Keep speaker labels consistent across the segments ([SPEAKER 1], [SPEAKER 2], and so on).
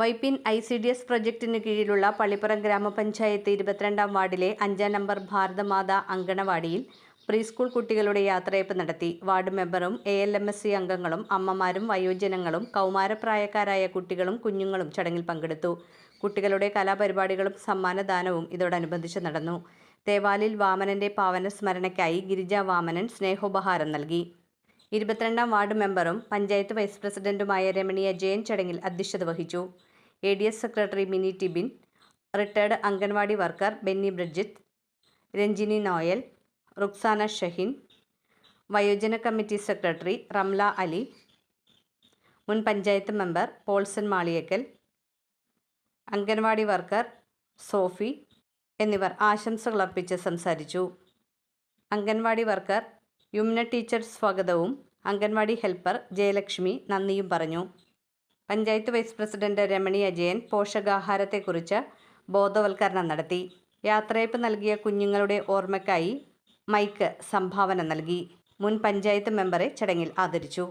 [SPEAKER 1] Vypin ICDS പ്രൊജക്ടിന് കീഴിലുള്ള പള്ളിപ്പുറം ഗ്രാമപഞ്ചായത്ത് 22-ാം വാർഡിലെ 5-ാം നമ്പർ ഭാരതമാതാ അങ്കണവാടിയിൽ പ്രീസ്കൂൾ കുട്ടികളുടെ യാത്രയയപ്പ് നടത്തി. വാർഡ് മെമ്പറും ALMSC അംഗങ്ങളും അമ്മമാരും വയോജനങ്ങളും കൗമാരപ്രായക്കാരായ കുട്ടികളും കുഞ്ഞുങ്ങളും ചടങ്ങിൽ പങ്കെടുത്തു. കുട്ടികളുടെ കലാപരിപാടികളും സമ്മാനദാനവും ഇതോടനുബന്ധിച്ച് നടന്നു. തേവാലിൽ വാമനന്റെ പാവന സ്മരണയ്ക്കായി ഗിരിജ വാമനൻ സ്നേഹോപഹാരം നൽകി. 22-ാം വാർഡ് മെമ്പറും പഞ്ചായത്ത് വൈസ് പ്രസിഡന്റുമായ രമണി അജയൻ ചടങ്ങിൽ അധ്യക്ഷത വഹിച്ചു. ADS secretary mini Tibin, retired anganwadi worker Benny Brigit, Ranjini Noel, Ruksana Shaheen, വയോജന കമ്മിറ്റി സെക്രട്ടറി റംല അലി, മുൻ പഞ്ചായത്ത് മെമ്പർ പോൾസൺ മാളിയേക്കൽ, അംഗൻവാടി വർക്കർ സോഫി എന്നിവർ ആശംസകൾ അർപ്പിച്ച് സംസാരിച്ചു. അംഗൻവാടി വർക്കർ യുമ്ന ടീച്ചർ സ്വാഗതവും അംഗൻവാടി ഹെൽപ്പർ ജയലക്ഷ്മി നന്ദിയും പറഞ്ഞു. പഞ്ചായത്ത് വൈസ് പ്രസിഡന്റ് രമണി അജയൻ പോഷകാഹാരത്തെക്കുറിച്ച് ബോധവൽക്കരണം നടത്തി. യാത്രയയപ്പ് നൽകിയ കുഞ്ഞുങ്ങളുടെ ഓർമ്മയ്ക്കായി മൈക്ക് സംഭാവന നൽകി. മുൻ പഞ്ചായത്ത് മെമ്പറെ ചടങ്ങിൽ ആദരിച്ചു.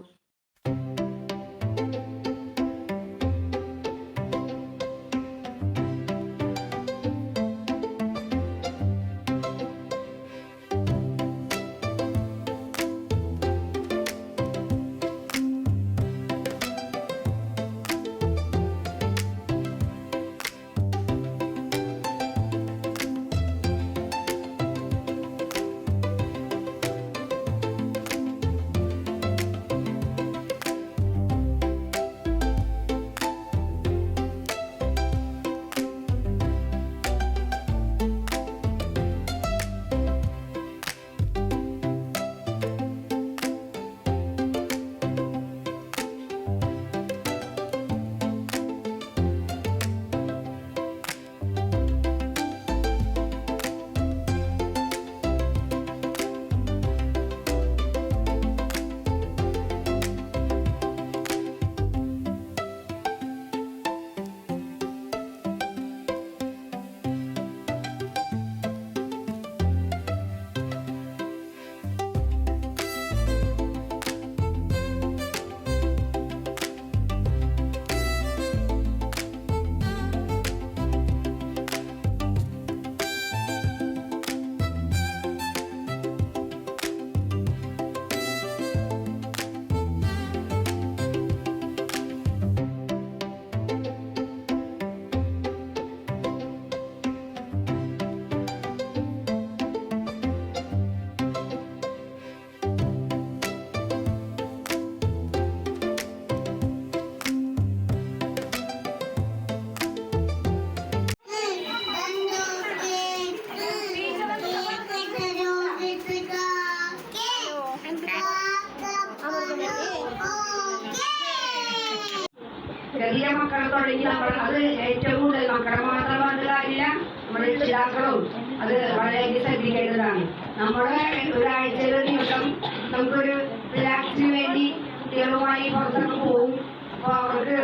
[SPEAKER 2] ചെറിയ മക്കളെ തുടങ്ങി നമ്മൾ അത് ഏറ്റവും കൂടുതൽ മക്കളെ മാത്രം പറഞ്ഞില്ല, നമ്മുടെ രക്ഷിതാക്കളും അത് വളരെ ശ്രദ്ധിക്കേണ്ടതാണ്. നമ്മള് ഒരാഴ്ചയിലെ ദിവസം നമുക്കൊരു റിലാക്സിന് വേണ്ടി കുട്ടികളുമായി പുറത്തൊക്കെ പോകും. അപ്പൊ അവർക്ക്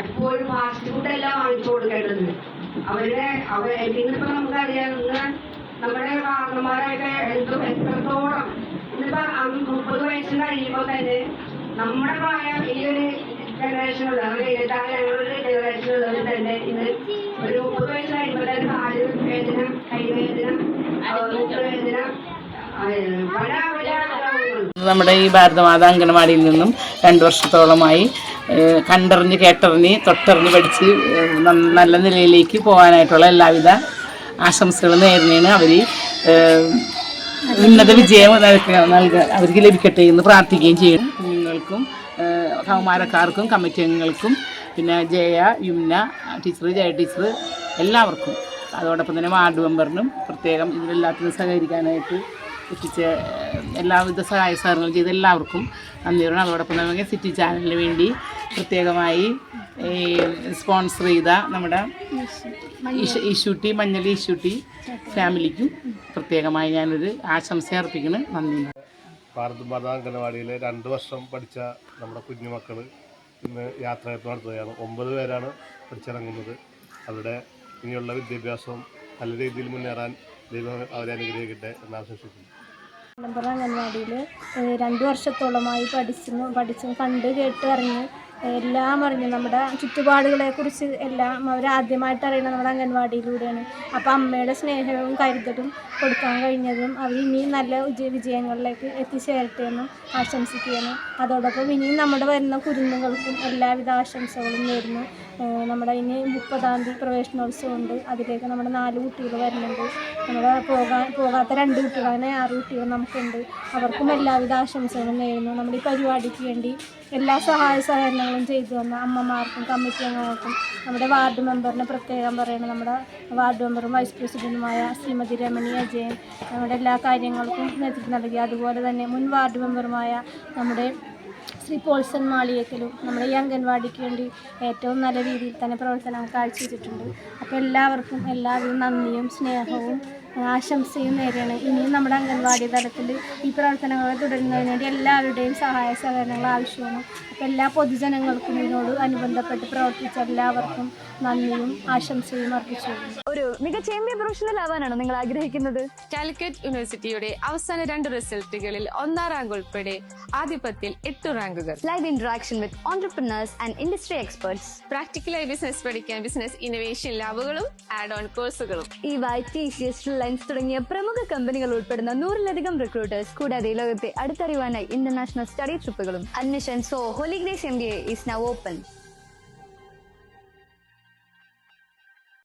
[SPEAKER 2] എപ്പോഴും ഫാസ്റ്റ് ഫുഡല്ല വാങ്ങിച്ചു കൊടുക്കേണ്ടത്. ഇന്നിപ്പോ നമുക്കറിയാം, ഇന്ന് നമ്മുടെ കാരണന്മാരൊക്കെ എത്രത്തോളം ഇന്നിപ്പോ 30 വയസ്സ് കഴിയുമ്പോൾ തന്നെ നമ്മുടെ പ്രായം ഈ ഒരു ജനറേഷനുള്ള ഞങ്ങളുടെ ജനറേഷനുള്ളത് തന്നെ ഇന്ന് ഒരു 30 വയസ്സ് കഴിയുമ്പോൾ തന്നെ കാല് വേദന, കൈവേദന, മൂത്രവേദന,
[SPEAKER 3] നമ്മുടെ ഈ ഭാരതമാതാ അംഗനവാടിയിൽ നിന്നും 2 വർഷത്തോളമായി കണ്ടറിഞ്ഞ് കേട്ടറിഞ്ഞ് തൊട്ടറിഞ്ഞ് പഠിച്ച് നല്ല നിലയിലേക്ക് പോകാനായിട്ടുള്ള എല്ലാവിധ ആശംസകളും നേരുന്നതിന് അവർ ഉന്നത വിജയം അവർക്ക് ലഭിക്കട്ടെ എന്ന് പ്രാർത്ഥിക്കുകയും ചെയ്യും. കുഞ്ഞുങ്ങൾക്കും കൗമാരക്കാർക്കും കമ്മിറ്റി അംഗങ്ങൾക്കും പിന്നെ ജയ, യുമ്ന ടീച്ചർ, ജയ ടീച്ചർ എല്ലാവർക്കും, അതോടൊപ്പം തന്നെ വാർഡ് മെമ്പറിനും പ്രത്യേകം ഇതിലെല്ലാത്തിനും സഹകരിക്കാനായിട്ട് എത്തിച്ച എല്ലാവിധ സഹായ സഹകരണങ്ങൾ ചെയ്ത എല്ലാവർക്കും നന്ദി പറയണം. അതോടൊപ്പം തന്നെ സിറ്റി ചാനലിന് വേണ്ടി പ്രത്യേകമായി സ്പോൺസർ ചെയ്ത നമ്മുടെ ഈശൂട്ടി മഞ്ഞൾ ഈശൂട്ടി ഫാമിലിക്കും പ്രത്യേകമായി ഞാനൊരു ആശംസ അർപ്പിക്കുന്നു. നന്ദി.
[SPEAKER 4] ഭാരതമാതാ അംഗനവാടിയിലെ 2 വർഷം പഠിച്ച നമ്മുടെ കുഞ്ഞുമക്കൾ ഇന്ന് യാത്രയയപ്പ് നടത്തുകയാണ്. 9 പേരാണ് പഠിച്ചിറങ്ങുന്നത്. അവരുടെ ഇനിയുള്ള വിദ്യാഭ്യാസവും നല്ല രീതിയിൽ മുന്നേറാൻ ദൈവം അവരെ അനുഗ്രഹിക്കട്ടെ എന്ന് ആശംസിക്കുന്നു.
[SPEAKER 5] അംഗൻവാടിയിൽ 2 വർഷത്തോളമായി പഠിച്ചും കണ്ട് കേട്ട് അറിഞ്ഞ് എല്ലാം അറിഞ്ഞു. നമ്മുടെ ചുറ്റുപാടുകളെക്കുറിച്ച് എല്ലാം അവർ ആദ്യമായിട്ട് അറിയുന്നത് നമ്മുടെ അംഗൻവാടിയിലൂടെയാണ്. അപ്പോൾ അമ്മയുടെ സ്നേഹവും കരുതലും കൊടുക്കാൻ കഴിഞ്ഞതും അവർ ഇനിയും നല്ല വിജയങ്ങളിലേക്ക് എത്തിച്ചേരട്ടെ എന്നും ആശംസിക്കുകയാണ്. അതോടൊപ്പം ഇനിയും നമ്മുടെ വരുന്ന കുരുന്നുകൾക്കും എല്ലാവിധ ആശംസകളും നേരുന്നു. നമ്മുടെ ഇനി 30-ാം തീയതി പ്രവേശനോത്സവമുണ്ട്. അതിലേക്ക് നമ്മുടെ 4 കുട്ടികൾ വരുന്നുണ്ട്. നമ്മുടെ പോകാത്ത 2 കുട്ടികൾ, അങ്ങനെ 6 കുട്ടികൾ നമുക്കുണ്ട്. അവർക്കും എല്ലാവിധ ആശംസകളും നേരുന്നു. നമ്മുടെ ഈ പരിപാടിക്ക് വേണ്ടി എല്ലാ സഹായ സഹകരണങ്ങളും ചെയ്തു തന്ന അമ്മമാർക്കും കമ്മിറ്റി അംഗങ്ങൾക്കും നമ്മുടെ വാർഡ് മെമ്പറിനെ പ്രത്യേകം പറയണം. നമ്മുടെ വാർഡ് മെമ്പറും വൈസ് പ്രസിഡൻറ്റുമായ ശ്രീമതി രമണി അജയൻ നമ്മുടെ എല്ലാ കാര്യങ്ങൾക്കും നേതൃത്വം നൽകി. അതുപോലെ തന്നെ മുൻ വാർഡ് മെമ്പറുമായ നമ്മുടെ ശ്രീ പോൾസൺ മാളിയേക്കലും നമ്മുടെ ഈ അംഗൻവാടിക്ക് വേണ്ടി ഏറ്റവും നല്ല രീതിയിൽ തന്നെ പ്രവർത്തനം കാഴ്ചവെച്ചിട്ടുണ്ട്. അപ്പോൾ എല്ലാവർക്കും എല്ലാവരും നന്ദിയും സ്നേഹവും ആശംസയും നേരെയാണ്. ഇനിയും നമ്മുടെ അംഗൻവാടി തലത്തിൽ ഈ പ്രവർത്തനങ്ങൾ തുടരുന്നതിന് വേണ്ടി എല്ലാവരുടെയും സഹായ സഹകരണങ്ങൾ ആവശ്യമാണ്. അപ്പോൾ എല്ലാ പൊതുജനങ്ങൾക്കും ഇതിനോട് അനുബന്ധപ്പെട്ട് പ്രവർത്തിച്ച എല്ലാവർക്കും നന്ദിയും ആശംസയും അർപ്പിച്ചു.
[SPEAKER 6] ഒരു മികച്ച MBA പ്രൊഫഷണൽ ആവാനാണോ നിങ്ങൾ ആഗ്രഹിക്കുന്നത്?
[SPEAKER 7] കാലിക്കറ്റ് യൂണിവേഴ്സിറ്റിയുടെ അവസാന 2 റിസൾട്ടുകളിൽ 1ാം റാങ്ക് ഉൾപ്പെടെ ആധിപത്യത്തിൽ 8 റാങ്കുകൾ.
[SPEAKER 6] Live interaction with entrepreneurs and industry experts.
[SPEAKER 7] പ്രാക്ടിക്കലായി ബിസിനസ് പഠിക്കാൻ ബിസിനസ് ഇന്നോവേഷൻ ലാബുകളും ആഡ് ഓൺ കോഴ്സുകളും.
[SPEAKER 6] EY, TCS, റിലയൻസ് തുടങ്ങിയ പ്രമുഖ കമ്പനികൾ ഉൾപ്പെടുന്ന 100-ലധികം റിക്രൂട്ടേഴ്സ്, കൂടാതെ ലോകത്തെ അടുത്തറിയുവാനായി ഇന്റർനാഷണൽ സ്റ്റഡി ട്രിപ്പുകളും. Admission Holy Grace MBA is now open.